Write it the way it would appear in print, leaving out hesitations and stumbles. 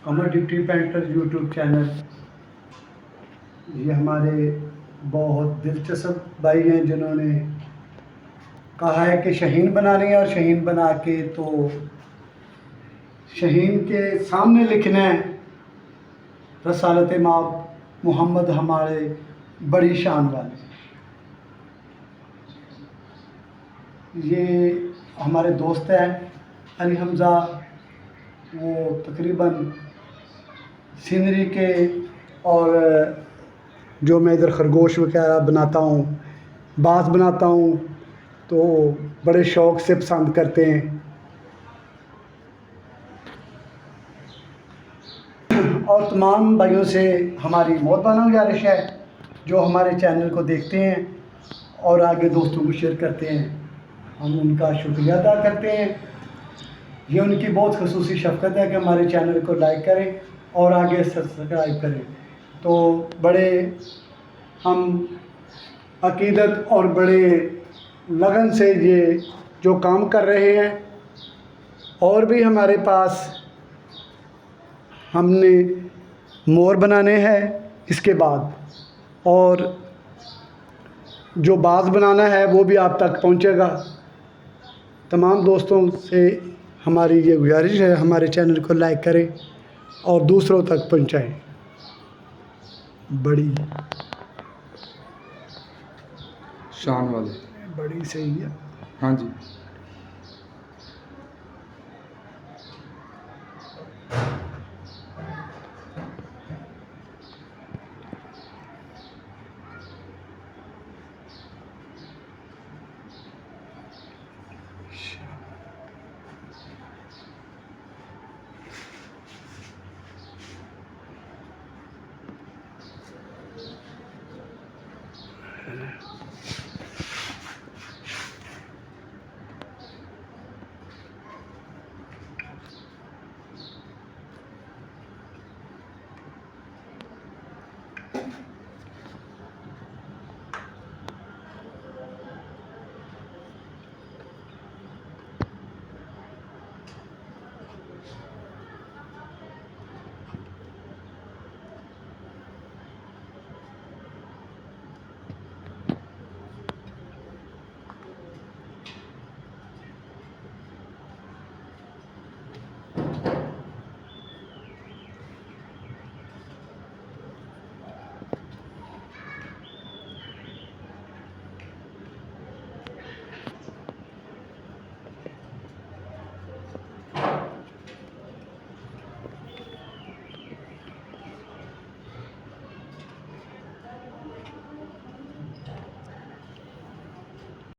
अमर deputy painter YouTube channel, ये हमारे बहुत दिलचस्प भाई हैं जिन्होंने कहा है कि शहीन बनानी है, और शहीन बना के तो शहीन के सामने लिखना है रसालत माब मोहम्मद हमारे बड़ी शान वाले। ये हमारे दोस्त हैं अली हमज़ा, वो तकरीबन सीनरी के और जो मैं इधर खरगोश वगैरह बनाता हूँ, बाँस बनाता हूँ, तो बड़े शौक़ से पसंद करते हैं। और तमाम भाइयों से हमारी मोहब्बाना गुजारिश है जो हमारे चैनल को देखते हैं और आगे दोस्तों को शेयर करते हैं, हम उनका शुक्रिया अदा करते हैं। ये उनकी बहुत ख़ुसूसी शफ़क़त है कि हमारे चैनल को लाइक करें और आगे सब्सक्राइब करें। तो बड़े हम अक़ीदत और बड़े लगन से ये जो काम कर रहे हैं। और भी हमारे पास हमने मोर बनाने हैं इसके बाद, और जो बाज़ बनाना है वो भी आप तक पहुंचेगा। तमाम दोस्तों से हमारी ये गुजारिश है, हमारे चैनल को लाइक करें और दूसरों तक पहुंचाएं। बड़ी शान वाले, बड़ी सही है। हाँ जी।